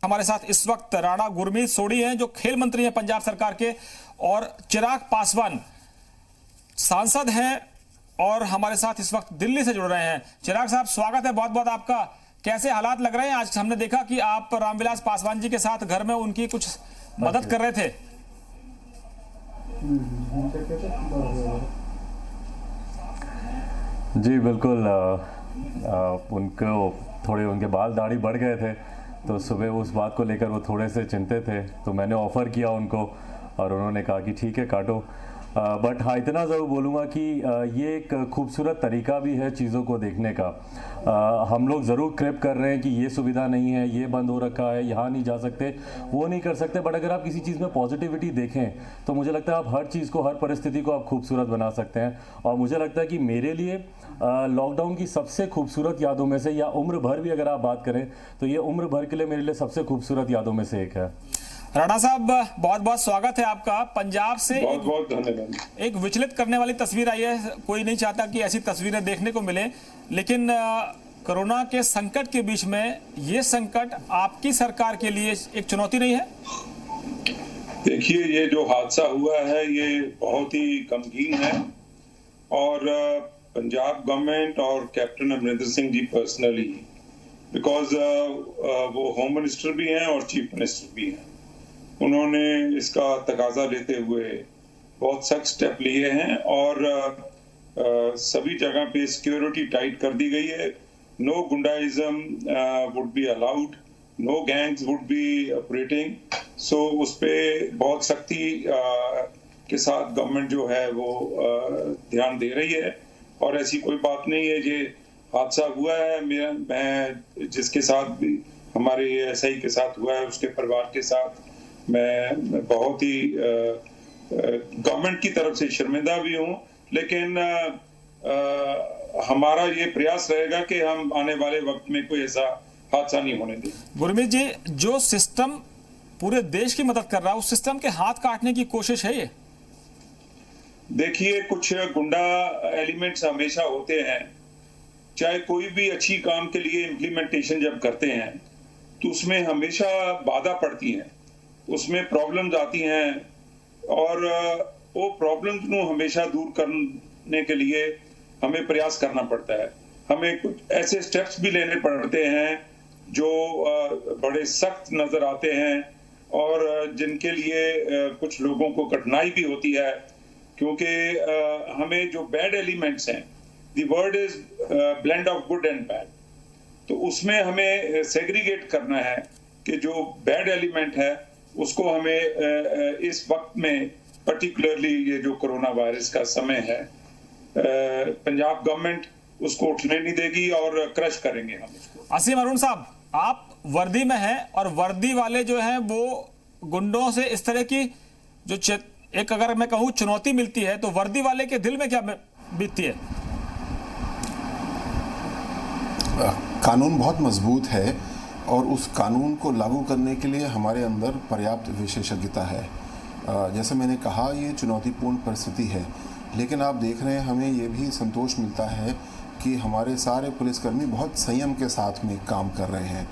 हमारे साथ इस वक्त राणा गुरमीत सोढ़ी हैं जो खेल मंत्री हैं पंजाब सरकार के, और चिराग पासवान सांसद हैं और हमारे साथ इस वक्त दिल्ली से जुड़ रहे हैं। चिराग साहब, स्वागत है बहुत बहुत आपका। कैसे हालात लग रहे हैं? आज हमने देखा कि आप रामविलास पासवान जी के साथ घर में उनकी कुछ मदद कर रहे थे। जी बिल्कुल, उनको थोड़े उनके बाल दाढ़ी बढ़ गए थे, तो सुबह उस बात को लेकर वो थोड़े से चिंतित थे, तो मैंने ऑफ़र किया उनको और उन्होंने कहा कि ठीक है काटो। बट हाँ, इतना ज़रूर बोलूँगा कि ये एक खूबसूरत तरीका भी है चीज़ों को देखने का। हम लोग ज़रूर क्रिप कर रहे हैं कि ये सुविधा नहीं है, ये बंद हो रखा है, यहाँ नहीं जा सकते, वो नहीं कर सकते, बट अगर आप किसी चीज़ में पॉजिटिविटी देखें तो मुझे लगता है आप हर चीज़ को, हर परिस्थिति को आप खूबसूरत बना सकते हैं। और मुझे लगता है कि मेरे लिए लॉकडाउन की सबसे खूबसूरत यादों में से, या उम्र भर भी अगर आप बात करें तो ये उम्र भर के लिए मेरे लिए सबसे खूबसूरत यादों में से एक है। राणा साहब, बहुत बहुत स्वागत है आपका। पंजाब से बहुत बहुत धन्यवाद। एक विचलित करने वाली तस्वीर आई है। कोई नहीं चाहता कि ऐसी तस्वीरें देखने को मिले, लेकिन कोरोना के संकट के बीच में ये संकट आपकी सरकार के लिए एक चुनौती नहीं है? देखिए, ये जो हादसा हुआ है ये बहुत ही गमगीन है, और पंजाब गवर्नमेंट और captain Amarinder Singh ji personally, because वो होम मिनिस्टर भी हैं और चीफ मिनिस्टर भी हैं, उन्होंने इसका तकाजा लेते हुए बहुत सख्त स्टेप लिए हैं और सभी जगह पे सिक्योरिटी टाइट कर दी गई है। No goondaism would be allowed, no gangs would be operating. So उस पे बहुत सख्ती के साथ गवर्नमेंट जो है वो ध्यान दे रही है, और ऐसी कोई बात नहीं है। ये हादसा हुआ है, मैं जिसके साथ भी हमारे एसआई के साथ हुआ है उसके परिवार के साथ मैं बहुत ही गवर्नमेंट की तरफ से शर्मिंदा भी हूं, लेकिन हमारा ये प्रयास रहेगा कि हम आने वाले वक्त में कोई ऐसा हादसा नहीं होने दें। गुरमीत जी, जो सिस्टम पूरे देश की मदद कर रहा है उस सिस्टम के हाथ काटने की कोशिश है ये? देखिए, कुछ गुंडा एलिमेंट्स हमेशा होते हैं। चाहे कोई भी अच्छी काम के लिए इम्प्लीमेंटेशन जब करते हैं तो उसमें हमेशा बाधा पड़ती है, उसमें प्रॉब्लम्स आती हैं, और वो प्रॉब्लम्स को हमेशा दूर करने के लिए हमें प्रयास करना पड़ता है। हमें कुछ ऐसे स्टेप्स भी लेने पड़ते हैं जो बड़े सख्त नजर आते हैं और जिनके लिए कुछ लोगों को कठिनाई भी होती है, क्योंकि हमें जो बैड एलिमेंट्स हैं, the word is blend of good and bad, तो उसमें हमें सेग्रीगेट करना है कि जो बैड एलिमेंट है उसको हमें इस वक्त में, पर्टिकुलरली ये जो कोरोना वायरस का समय है, पंजाब गवर्नमेंट उसको उठने नहीं देगी और क्रश करेंगे हम उसको। असीम अरुण साहब, आप वर्दी में हैं और वर्दी वाले जो हैं वो गुंडों से इस तरह की जो एक अगर मैं कहूं चुनौती मिलती है, तो वर्दी वाले के दिल में क्या बीतती है? कानून बहुत मजबूत है और उस कानून को लागू करने के लिए हमारे अंदर पर्याप्त विशेषज्ञता है। जैसे मैंने कहा, ये चुनौतीपूर्ण परिस्थिति है, लेकिन आप देख रहे हैं हमें ये भी संतोष मिलता है कि हमारे सारे पुलिसकर्मी बहुत संयम के साथ में काम कर रहे हैं,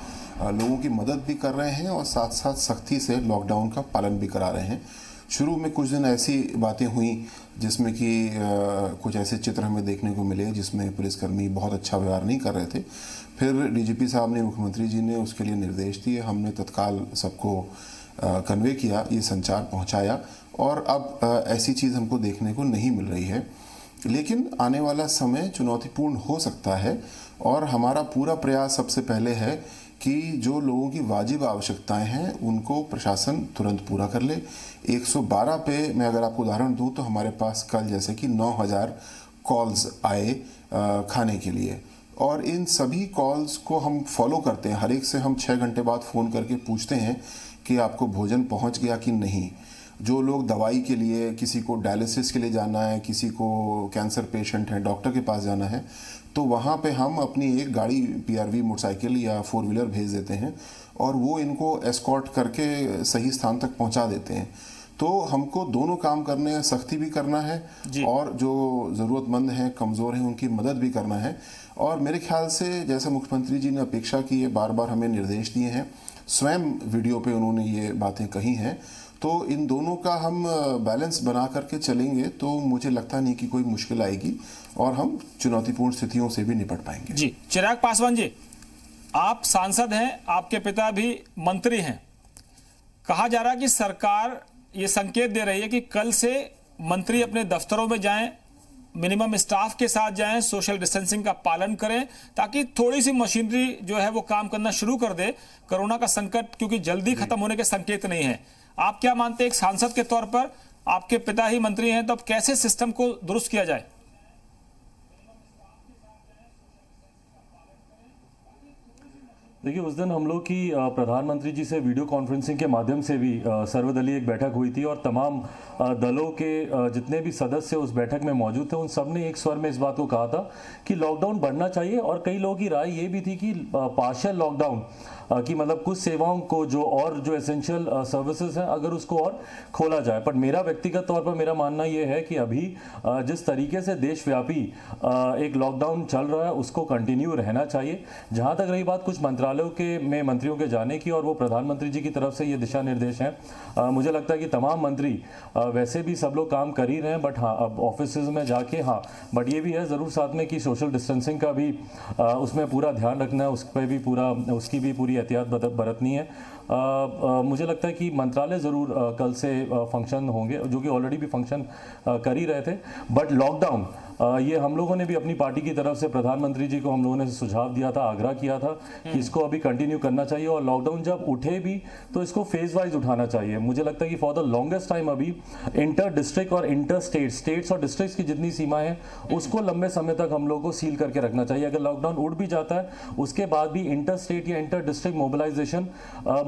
लोगों की मदद भी कर रहे हैं और साथ साथ सख्ती से लॉकडाउन का पालन भी करा रहे हैं। शुरू में कुछ दिन ऐसी बातें हुई जिसमें कि कुछ ऐसे चित्र हमें देखने को मिले जिसमें पुलिसकर्मी बहुत अच्छा व्यवहार नहीं कर रहे थे। फिर डीजीपी साहब ने, मुख्यमंत्री जी ने उसके लिए निर्देश दिए, हमने तत्काल सबको कन्वे किया, ये संचार पहुंचाया, और अब ऐसी चीज़ हमको देखने को नहीं मिल रही है। लेकिन आने वाला समय चुनौतीपूर्ण हो सकता है, और हमारा पूरा प्रयास सबसे पहले है कि जो लोगों की वाजिब आवश्यकताएं हैं उनको प्रशासन तुरंत पूरा कर ले। 112 पे मैं अगर आपको उदाहरण दूं तो हमारे पास कल जैसे कि 9000 कॉल्स आए खाने के लिए, और इन सभी कॉल्स को हम फॉलो करते हैं। हर एक से हम 6 घंटे बाद फ़ोन करके पूछते हैं कि आपको भोजन पहुंच गया कि नहीं। जो लोग दवाई के लिए, किसी को डायलिसिस के लिए जाना है, किसी को कैंसर पेशेंट है, डॉक्टर के पास जाना है, तो वहाँ पे हम अपनी एक गाड़ी पीआरवी मोटरसाइकिल या 4 व्हीलर भेज देते हैं और वो इनको एस्कॉर्ट करके सही स्थान तक पहुँचा देते हैं। तो हमको दोनों काम करने हैं, सख्ती भी करना है और जो ज़रूरतमंद हैं, कमज़ोर हैं, उनकी मदद भी करना है। और मेरे ख्याल से जैसे मुख्यमंत्री जी ने अपेक्षा की है, बार बार हमें निर्देश दिए हैं, स्वयं वीडियो पे उन्होंने ये बातें कही हैं। तो इन दोनों का हम बैलेंस बना करके चलेंगे तो मुझे लगता नहीं कि कोई मुश्किल आएगी और हम चुनौतीपूर्ण स्थितियों से भी निपट पाएंगे। जी, चिराग पासवान जी, आप सांसद हैं, आपके पिता भी मंत्री हैं। कहा जा रहा है कि सरकार ये संकेत दे रही है कि कल से मंत्री अपने दफ्तरों में जाएं, मिनिमम स्टाफ के साथ जाएं, सोशल डिस्टेंसिंग का पालन करें, ताकि थोड़ी सी मशीनरी जो है वो काम करना शुरू कर दे। कोरोना का संकट क्योंकि जल्दी खत्म होने के संकेत नहीं है। आप क्या मानते हैं, एक सांसद के तौर पर, आपके पिता ही मंत्री हैं, तो अब कैसे सिस्टम को दुरुस्त किया जाए? देखिए, उस दिन हम लोग की प्रधानमंत्री जी से वीडियो कॉन्फ्रेंसिंग के माध्यम से भी सर्वदलीय एक बैठक हुई थी और तमाम दलों के जितने भी सदस्य उस बैठक में मौजूद थे उन सब ने एक स्वर में इस बात को कहा था कि लॉकडाउन बढ़ना चाहिए। और कई लोगों की राय ये भी थी कि पार्शियल लॉकडाउन कि मतलब कुछ सेवाओं को जो एसेंशियल सर्विसेज हैं अगर उसको और खोला जाए। पर मेरा व्यक्तिगत तौर पर मेरा मानना ये है कि अभी जिस तरीके से देशव्यापी एक लॉकडाउन चल रहा है उसको कंटिन्यू रहना चाहिए। जहाँ तक रही बात कुछ मंत्रालयों के में मंत्रियों के जाने की और वो प्रधानमंत्री जी की तरफ से ये दिशा निर्देश हैं, मुझे लगता है कि तमाम मंत्री वैसे भी सब लोग काम कर ही रहे हैं, बट हाँ अब ऑफिस में जाके बट ये भी है ज़रूर साथ में कि सोशल डिस्टेंसिंग का भी उसमें पूरा ध्यान रखना है, उस पर भी उसकी भी पूरी एहतियात बरतनी है। मुझे लगता है कि मंत्रालय ज़रूर कल से फंक्शन होंगे, जो कि ऑलरेडी भी फंक्शन कर ही रहे थे। बट लॉकडाउन ये हम लोगों ने भी अपनी पार्टी की तरफ से प्रधानमंत्री जी को हम लोगों ने सुझाव दिया था, आग्रह किया था कि इसको अभी कंटिन्यू करना चाहिए और लॉकडाउन जब उठे भी तो इसको फेज वाइज उठाना चाहिए। मुझे लगता है कि फॉर द लॉन्गेस्ट टाइम अभी इंटर डिस्ट्रिक्ट और इंटर स्टेट्स और डिस्ट्रिक्ट्स की जितनी सीमा है उसको लंबे समय तक हम लोग को सील करके रखना चाहिए। अगर लॉकडाउन उठ भी जाता है उसके बाद भी इंटर स्टेट या इंटर डिस्ट्रिक्ट मोबिलाइजेशन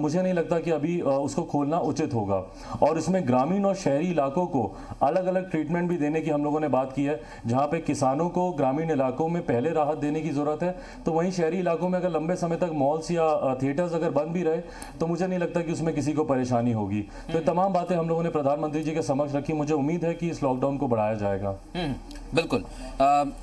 मुझे नहीं लगता कि अभी उसको खोलना उचित होगा। और इसमें ग्रामीण और शहरी इलाकों को अलग अलग ट्रीटमेंट भी देने की हम लोगों ने बात की है। जहां पे किसानों को ग्रामीण इलाकों में पहले राहत देने की जरूरत है, तो वहीं शहरी इलाकों में अगर लंबे समय तक मॉल्स या थिएटर्स अगर बंद भी रहे तो मुझे नहीं लगता कि उसमें किसी को परेशानी होगी। तो ये तमाम बातें हम लोगों ने प्रधानमंत्री जी के समक्ष रखी। मुझे उम्मीद है कि इस लॉकडाउन को बढ़ाया जाएगा। बिल्कुल।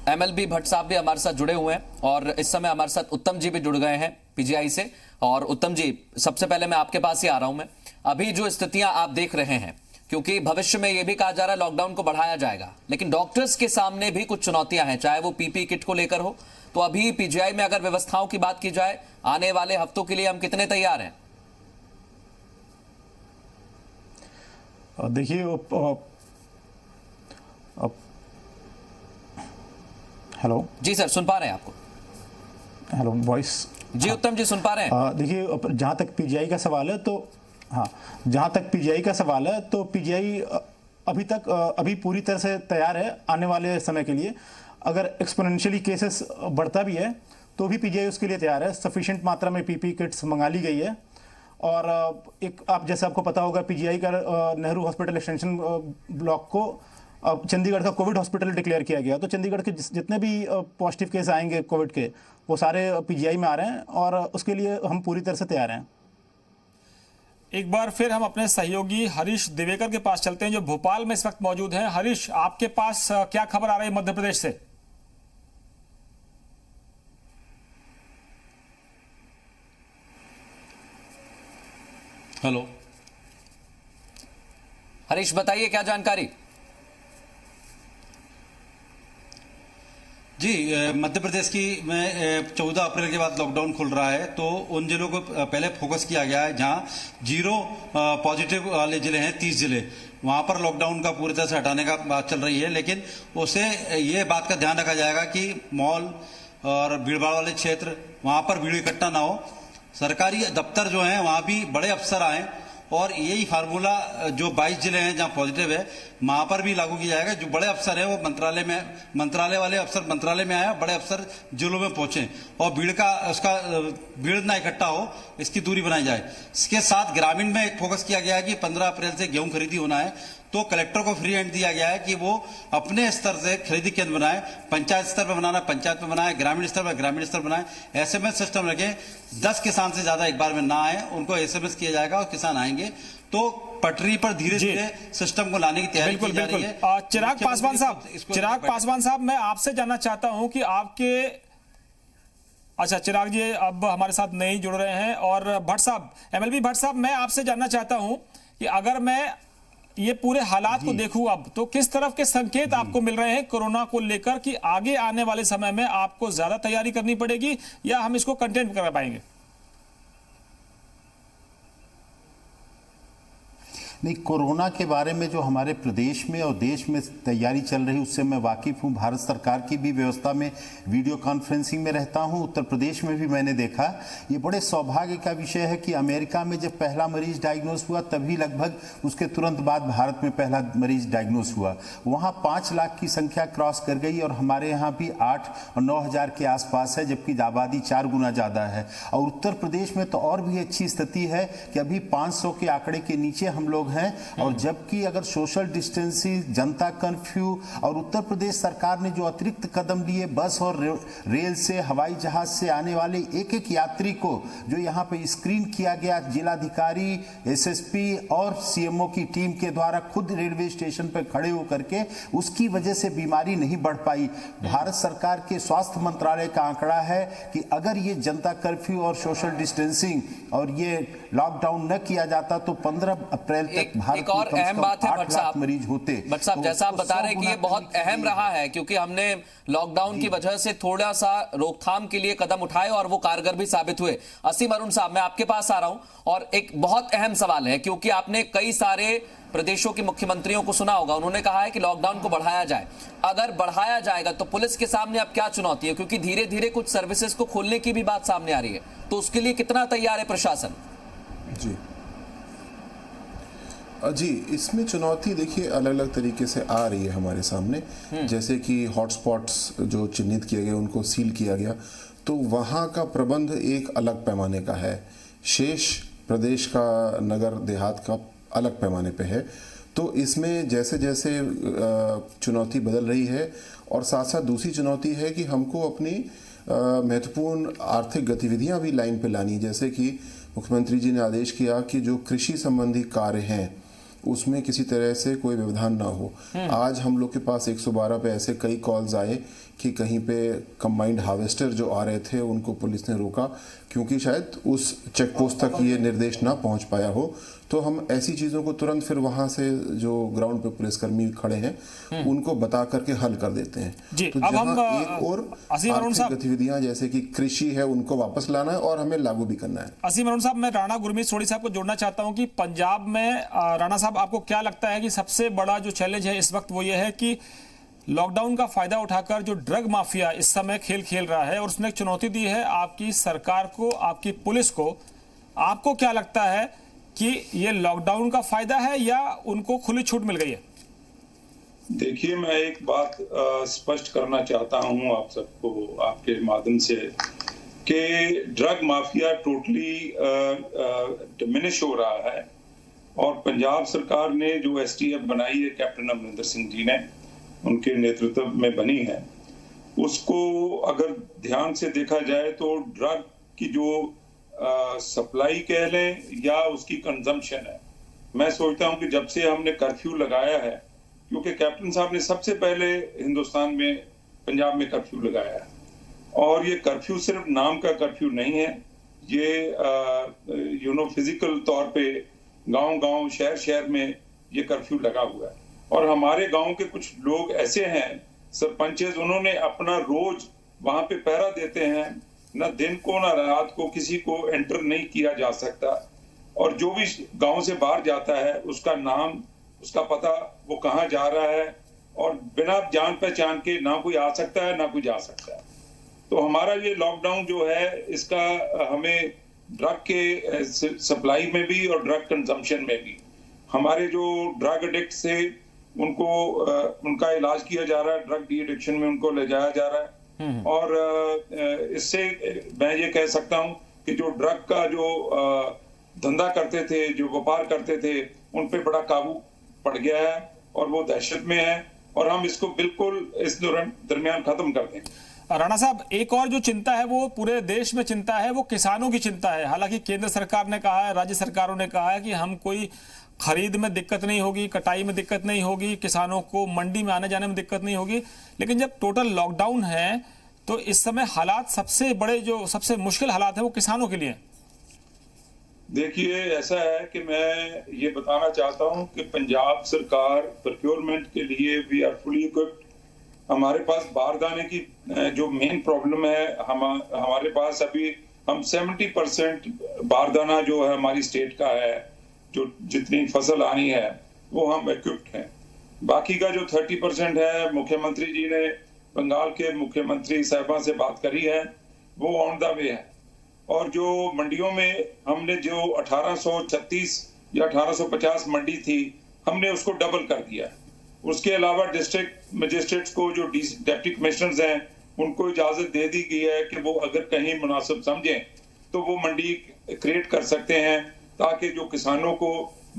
MLB भट्ट साहब भी हमारे साथ जुड़े हुए हैं और इस समय हमारे साथ उत्तम जी भी जुड़ गए हैं PGI से। और उत्तम जी, सबसे पहले मैं आपके पास ही आ रहा हूं। मैं अभी जो स्थितियां आप देख रहे हैं, क्योंकि भविष्य में यह भी कहा जा रहा है लॉकडाउन को बढ़ाया जाएगा, लेकिन डॉक्टर्स के सामने भी कुछ चुनौतियां हैं, चाहे वो PPE किट को लेकर हो। तो अभी PGI में अगर व्यवस्थाओं की बात की जाए, आने वाले हफ्तों के लिए हम कितने तैयार हैं? देखिए, हेलो जी सर, सुन पा रहे हैं आपको? हेलो, वॉइस जी उत्तम जी, सुन पा रहे हैं? देखिए, जहाँ तक PGI का सवाल है तो जहाँ तक PGI का सवाल है तो PGI अभी पूरी तरह से तैयार है आने वाले समय के लिए। अगर एक्सपोनेंशियली केसेस बढ़ता भी है तो भी PGI उसके लिए तैयार है। सफिशिएंट मात्रा में PPE किट्स मंगा ली गई है। और एक जैसे आपको पता होगा, PGI का नेहरू हॉस्पिटल एक्सटेंशन ब्लॉक को चंडीगढ़ का कोविड हॉस्पिटल डिक्लेयर किया गया। तो चंडीगढ़ के जितने भी पॉजिटिव केस आएंगे कोविड के, वो सारे PGI में आ रहे हैं और उसके लिए हम पूरी तरह से तैयार हैं। एक बार फिर हम अपने सहयोगी हरीश दिवेकर के पास चलते हैं, जो भोपाल में इस वक्त मौजूद हैं। हरीश, आपके पास क्या खबर आ रही है मध्य प्रदेश से? हेलो हरीश, बताइए क्या जानकारी? जी, मध्य प्रदेश की में 14 अप्रैल के बाद लॉकडाउन खुल रहा है, तो उन जिलों को पहले फोकस किया गया है जहां 0 पॉजिटिव वाले जिले हैं, 30 जिले, वहां पर लॉकडाउन का पूरी तरह से हटाने का बात चल रही है। लेकिन उससे ये बात का ध्यान रखा जाएगा कि मॉल और भीड़भाड़ वाले क्षेत्र, वहां पर भीड़ इकट्ठा ना हो। सरकारी दफ्तर जो हैं वहां भी बड़े अफसर आए और यही फार्मूला जो 22 जिले हैं जहां पॉजिटिव है वहां पर भी लागू किया जाएगा। जो बड़े अफसर हैं वो मंत्रालय वाले अफसर मंत्रालय में आए, बड़े अफसर जिलों में पहुंचे और भीड़ ना इकट्ठा हो, इसकी दूरी बनाई जाए। इसके साथ ग्रामीण में एक फोकस किया गया है कि 15 अप्रैल से गेहूं खरीदी होना है, तो कलेक्टर को फ्री हैंड दिया गया है कि वो अपने स्तर से खरीदी केंद्र बनाए। पंचायत स्तर पर बनाना पंचायत में बनाए, ग्रामीण स्तर पर ग्रामीण स्तर बनाए, SMS सिस्टम रखें। 10 किसान से ज्यादा एक बार में ना आए, उनको SMS किया जाएगा और किसान आएंगे तो पटरी पर धीरे धीरे सिस्टम को लाने की तैयारी की जा रही है। चिराग पासवान साहब, मैं आपसे जानना चाहता हूं कि आपके अच्छा चिराग जी अब हमारे साथ नहीं जुड़ रहे हैं। और भट्ट साहब, एमएलबी भट्ट साहब, मैं आपसे जानना चाहता हूं कि अगर मैं ये पूरे हालात को देखूं अब, तो किस तरफ के संकेत आपको मिल रहे हैं कोरोना को लेकर कि आगे आने वाले समय में आपको ज्यादा तैयारी करनी पड़ेगी या हम इसको कंटेन कर पाएंगे? नहीं, कोरोना के बारे में जो हमारे प्रदेश में और देश में तैयारी चल रही उससे मैं वाकिफ़ हूँ। भारत सरकार की भी व्यवस्था में वीडियो कॉन्फ्रेंसिंग में रहता हूँ। उत्तर प्रदेश में भी मैंने देखा। ये बड़े सौभाग्य का विषय है कि अमेरिका में जब पहला मरीज डायग्नोस हुआ तभी लगभग उसके तुरंत बाद भारत में पहला मरीज डायग्नोस हुआ। वहाँ 5 लाख की संख्या क्रॉस कर गई और हमारे यहाँ भी 8 और 9 हज़ार के आसपास है, जबकि आबादी 4 गुना ज़्यादा है। और उत्तर प्रदेश में तो और भी अच्छी स्थिति है कि अभी 500 के आंकड़े के नीचे हम लोग हैं। और जबकि अगर सोशल डिस्टेंसिंग, जनता कर्फ्यू और उत्तर प्रदेश सरकार ने जो अतिरिक्त कदम लिए, बस और रेल से, हवाई जहाज से आने वाले एक एक यात्री को जो यहाँ पे स्क्रीन किया गया, जिलाधिकारी, एसएसपी और सीएमओ की टीम के द्वारा खुद रेलवे स्टेशन पर खड़े होकर के, उसकी वजह से बीमारी नहीं बढ़ पाई। भारत सरकार के स्वास्थ्य मंत्रालय का आंकड़ा है कि अगर ये जनता कर्फ्यू और सोशल डिस्टेंसिंग और ये लॉकडाउन न किया जाता तो 15 अप्रैल तक एक और अहम बात है भट्ट साहब, मरीज होते। भट्ट साहब, जैसा आप बता रहे हैं कि ये बहुत अहम रहा है क्योंकि हमने लॉकडाउन की वजह से थोड़ा सा रोकथाम के लिए कदम उठाए और वो कारगर भी साबित हुए। असीम अरुण साहब, मैं आपके पास आ रहा हूं और एक बहुत अहम सवाल है क्योंकि आपने कई सारे प्रदेशों के मुख्यमंत्रियों को सुना होगा, उन्होंने कहा है कि लॉकडाउन को बढ़ाया जाए। अगर बढ़ाया जाएगा तो पुलिस के सामने अब क्या चुनौती है, क्योंकि धीरे धीरे कुछ सर्विसेज को खोलने की भी बात सामने आ रही है, तो उसके लिए कितना तैयार है प्रशासन? जी, इसमें चुनौती देखिए अलग अलग तरीके से आ रही है हमारे सामने। जैसे कि हॉटस्पॉट्स जो चिन्हित किए गए उनको सील किया गया, तो वहाँ का प्रबंध एक अलग पैमाने का है, शेष प्रदेश का नगर देहात का अलग पैमाने पे है। तो इसमें जैसे जैसे चुनौती बदल रही है और साथ साथ दूसरी चुनौती है कि हमको अपनी महत्वपूर्ण आर्थिक गतिविधियां भी लाइन पे लानी, जैसे कि मुख्यमंत्री जी ने आदेश किया कि जो कृषि संबंधी कार्य हैं उसमें किसी तरह से कोई व्यवधान ना हो। आज हम लोग के पास 112 पे ऐसे कई कॉल्स आए कि कहीं पे कंबाइंड हार्वेस्टर जो आ रहे थे उनको पुलिस ने रोका क्योंकि शायद उस चेक पोस्ट तक ये निर्देश ना पहुंच पाया हो। तो हम ऐसी चीज़ों को तुरंत फिर वहां से जो ग्राउंड पे पुलिसकर्मी खड़े हैं उनको बता करके हल कर देते हैं। जी, तो अब हम एक और आर्थिक गतिविधियां जैसे कि कृषि है उनको वापस लाना है और हमें लागू भी करना है। असीम अरुण साहब, मैं राणा गुरमीत सोढ़ी साहब को जोड़ना चाहता हूं कि पंजाब में राणा साहब, आपको क्या लगता है कि सबसे बड़ा जो चैलेंज है इस वक्त वो ये है कि लॉकडाउन का फायदा उठाकर जो ड्रग माफिया इस समय खेल खेल रहा है और उसने एक चुनौती दी है आपकी सरकार को, आपकी पुलिस को। आपको क्या लगता है कि ये लॉकडाउन का फायदा है या उनको खुली छूट मिल गई है? देखिए, मैं एक बात स्पष्ट करना चाहता हूं आप सबको आपके माध्यम से कि ड्रग माफिया टोटली डिमिनिश हो रहा है और पंजाब सरकार ने जो एसटीएफ बनाई है कैप्टन अमरिंदर सिंह जी ने, उनके नेतृत्व में बनी है, उसको अगर ध्यान से देखा जाए तो ड्रग की जो सप्लाई कह लें या उसकी कंजम्पशन है, मैं सोचता हूं कि जब से हमने कर्फ्यू लगाया है, क्योंकि कैप्टन साहब ने सबसे पहले हिंदुस्तान में पंजाब में कर्फ्यू लगाया है और ये कर्फ्यू सिर्फ नाम का कर्फ्यू नहीं है, ये फिजिकल तौर पे गांव-गांव, शहर-शहर में ये कर्फ्यू लगा हुआ है। और हमारे गांव के कुछ लोग ऐसे हैं, सरपंचेज, उन्होंने अपना रोज वहां पे पहरा देते हैं, न दिन को न रात को किसी को एंटर नहीं किया जा सकता और जो भी गांव से बाहर जाता है उसका नाम, उसका पता, वो कहाँ जा रहा है और बिना जान पहचान के ना कोई आ सकता है ना कोई जा सकता है। तो हमारा ये लॉकडाउन जो है इसका हमें ड्रग के सप्लाई में भी और ड्रग कंजम्पशन में भी, हमारे जो ड्रग एडिक्ट से उनको उनका इलाज किया जा रहा है, ड्रग डी एडिक्शन में उनको ले जाया जा रहा है और इससे मैं ये कह सकता हूं कि जो ड्रग का जो धंधा करते थे, जो व्यापार करते थे, उन पे बड़ा काबू पड़ गया है और वो दहशत में है और हम इसको बिल्कुल इस दरमियान खत्म कर दें। राणा साहब, एक और जो चिंता है वो पूरे देश में चिंता है, वो किसानों की चिंता है। हालांकि केंद्र सरकार ने कहा है, राज्य सरकारों ने कहा है कि हम कोई खरीद में दिक्कत नहीं होगी, कटाई में दिक्कत नहीं होगी, किसानों को मंडी में आने जाने में दिक्कत नहीं होगी, लेकिन जब टोटल लॉकडाउन है तो इस समय हालात सबसे बड़े, जो सबसे मुश्किल हालात है वो किसानों के लिए। देखिए, ऐसा है कि मैं ये बताना चाहता हूं कि पंजाब सरकार प्रोक्योरमेंट के लिए वी आर फुली इक्विप्ड। हमारे पास बारदाने की जो मेन प्रॉब्लम है, हमारे पास अभी हम 70% बारदाना जो है हमारी स्टेट का है, जो जितनी फसल आनी है वो हम इक्विप्ड हैं। बाकी का जो 30% है, मुख्यमंत्री जी ने बंगाल के मुख्यमंत्री साहिबा से बात करी है, वो ऑन द वे है। और जो मंडियों में हमने जो 1836 या 1850 मंडी थी, हमने उसको डबल कर दिया। उसके अलावा डिस्ट्रिक्ट मजिस्ट्रेट्स को, जो डिप्टी कमिश्नर्स हैं, उनको इजाजत दे दी गई है कि वो अगर कहीं मुनासिब समझें तो वो मंडी क्रिएट कर सकते हैं, ताकि जो किसानों को,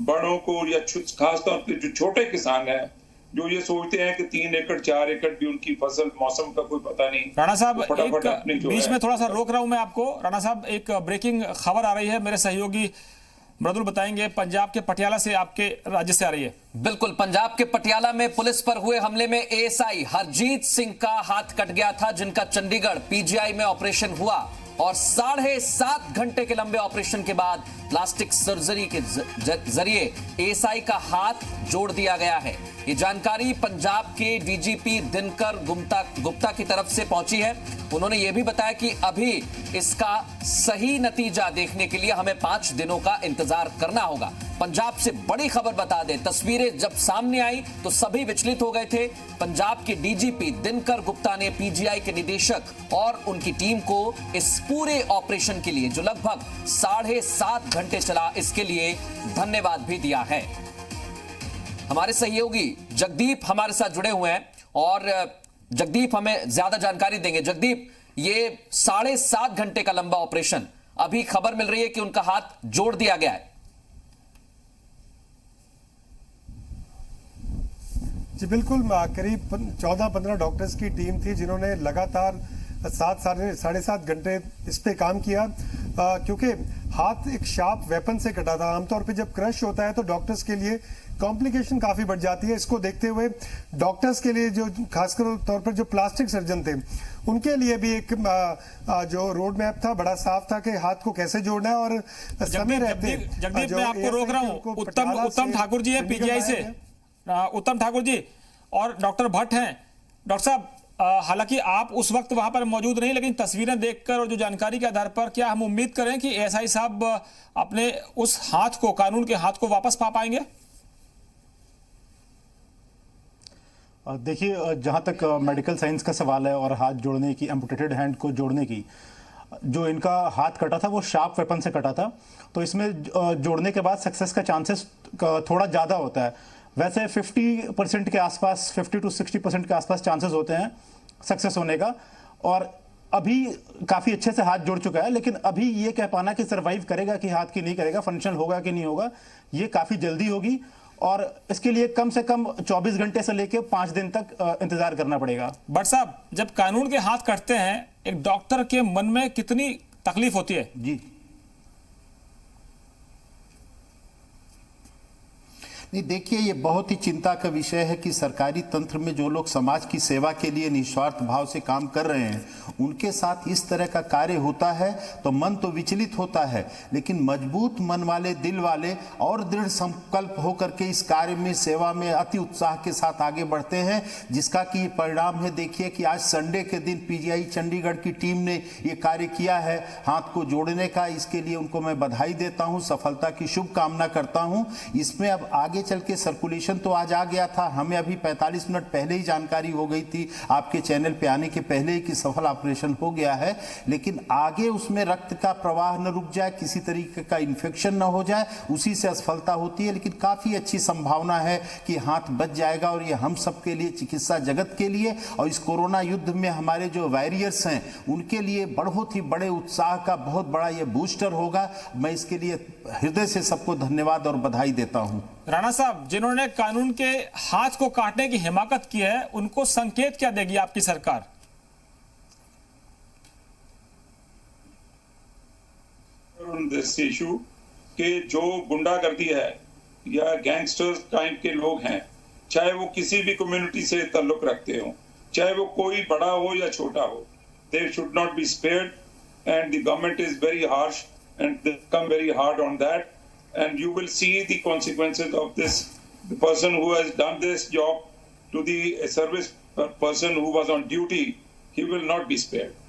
बड़ों को, या खास तौर पर जो छोटे किसान हैं जो ये सोचते हैं कि 3 एकड़ 4 एकड़ भी उनकी फसल, मौसम का कोई पता नहीं। राणा साहब, तो फटाफट अपनी एक जो बीच है, में थोड़ा सा रोक रहा हूं मैं आपको। राणा साहब, एक ब्रेकिंग खबर आ रही है, मेरे सहयोगी मृदुल बताएंगे, पंजाब के पटियाला से, आपके राज्य से आ रही है। बिल्कुल, पंजाब के पटियाला में पुलिस पर हुए हमले में एएसआई हरजीत सिंह का हाथ कट गया था, जिनका चंडीगढ़ पीजीआई में ऑपरेशन हुआ और 7.5 घंटे के लंबे ऑपरेशन के बाद प्लास्टिक सर्जरी के जरिए एएसआई का हाथ जोड़ दिया गया है। ये जानकारी पंजाब के डीजीपी दिनकर गुप्ता की तरफ से पहुंची है। उन्होंने ये भी बताया कि अभी इसका सही नतीजा देखने के लिए हमें 5 दिनों का इंतजार करना होगा। पंजाब से बड़ी खबर बता दें, तस्वीरें जब सामने आई तो सभी विचलित हो गए थे। पंजाब के डीजीपी दिनकर गुप्ता ने पीजीआई के निदेशक और उनकी टीम को इस पूरे ऑपरेशन के लिए, जो लगभग 7.5 घंटे चला, इसके लिए धन्यवाद भी दिया है। हमारे सहयोगी जगदीप हमारे साथ जुड़े हुए हैं और जगदीप हमें ज्यादा जानकारी देंगे। जगदीप, ये 7.5 घंटे का लंबा ऑपरेशन, अभी खबर मिल रही है कि उनका हाथ जोड़ दिया गया है। जी बिल्कुल, करीब 14-15 डॉक्टर्स की टीम थी जिन्होंने लगातार 7-7.5 घंटे इस पे काम किया, क्योंकि हाथ एक शार्प वेपन से कटा था। आमतौर पे जब क्रश होता है तो डॉक्टर्स के लिए कॉम्प्लिकेशन काफी बढ़ जाती है। इसको देखते हुए डॉक्टर्स के लिए, जो खासकर तौर पर जो प्लास्टिक सर्जन थे, उनके लिए भी एक जो रोड मैप था बड़ा साफ था कि हाथ को कैसे जोड़ना है। और समय रहते, जगदीप मैं आपको रोक रहा हूं, उत्तम ठाकुर जी है पीजीआई से, उत्तम ठाकुर जी और डॉक्टर भट्ट हैं। डॉक्टर साहब, हालांकि आप उस वक्त वहां पर मौजूद नहीं, लेकिन तस्वीरें देखकर और जो जानकारी के आधार पर क्या हम उम्मीद करें कि एएसआई साहब अपने उस हाथ को, कानून के हाथ को वापस पा पाएंगे? देखिए, जहां तक मेडिकल साइंस का सवाल है और हाथ जोड़ने की, एम्पुटेटेड हैंड को जोड़ने की, जो इनका हाथ कटा था वो शार्प वेपन से कटा था, तो इसमें जोड़ने के बाद सक्सेस का चांसेस थोड़ा ज़्यादा होता है। वैसे 50% के आसपास, 50 to 60% के आसपास चांसेस होते हैं सक्सेस होने का। और अभी काफ़ी अच्छे से हाथ जुड़ चुका है, लेकिन अभी ये कह पाना कि सर्वाइव करेगा कि हाथ की नहीं करेगा, फंक्शनल होगा कि नहीं होगा, ये काफ़ी जल्दी होगी। और इसके लिए कम से कम 24 घंटे से लेकर 5 दिन तक इंतजार करना पड़ेगा। भट्ट साहब, जब कानून के हाथ कटते हैं, एक डॉक्टर के मन में कितनी तकलीफ होती है? जी नहीं, देखिए, ये बहुत ही चिंता का विषय है कि सरकारी तंत्र में जो लोग समाज की सेवा के लिए निस्वार्थ भाव से काम कर रहे हैं, उनके साथ इस तरह का कार्य होता है तो मन तो विचलित होता है, लेकिन मजबूत मन वाले, दिल वाले और दृढ़ संकल्प होकर के इस कार्य में, सेवा में अति उत्साह के साथ आगे बढ़ते हैं, जिसका कि परिणाम है। देखिए कि आज संडे के दिन पीजीआई चंडीगढ़ की टीम ने ये कार्य किया है हाथ को जोड़ने का। इसके लिए उनको मैं बधाई देता हूँ, सफलता की शुभकामना करता हूँ। इसमें अब आगे चल के सर्कुलेशन तो आज आ गया था, हमें अभी 45 मिनट पहले ही जानकारी हो गई थी आपके चैनल पे आने के पहले ही कि सफल ऑपरेशन हो गया है, लेकिन आगे उसमें रक्त का प्रवाह न रुक जाए, किसी तरीके का इन्फेक्शन न हो जाए, उसी से असफलता होती है। लेकिन काफी अच्छी संभावना है कि हाथ बच जाएगा और ये हम सब के लिए, चिकित्सा जगत के लिए और इस कोरोना युद्ध में हमारे जो वॉरियर्स हैं उनके लिए बहुत ही बड़े उत्साह का बहुत बड़ा ये बूस्टर होगा। मैं इसके लिए हृदय से सबको धन्यवाद और बधाई देता हूं। राणा साहब, जिन्होंने कानून के हाथ को काटने की हिमाकत की है, उनको संकेत क्या देगी आपकी सरकार? दिस इशू के जो गुंडागर्दी है या गैंगस्टर्स टाइप के लोग हैं, चाहे वो किसी भी कम्युनिटी से ताल्लुक रखते हो, चाहे वो कोई बड़ा हो या छोटा हो, they should not be spared, and the government is very harsh and they come very hard on that, and you will see the consequences of this. The person who has done this job to the service person who was on duty, he will not be spared.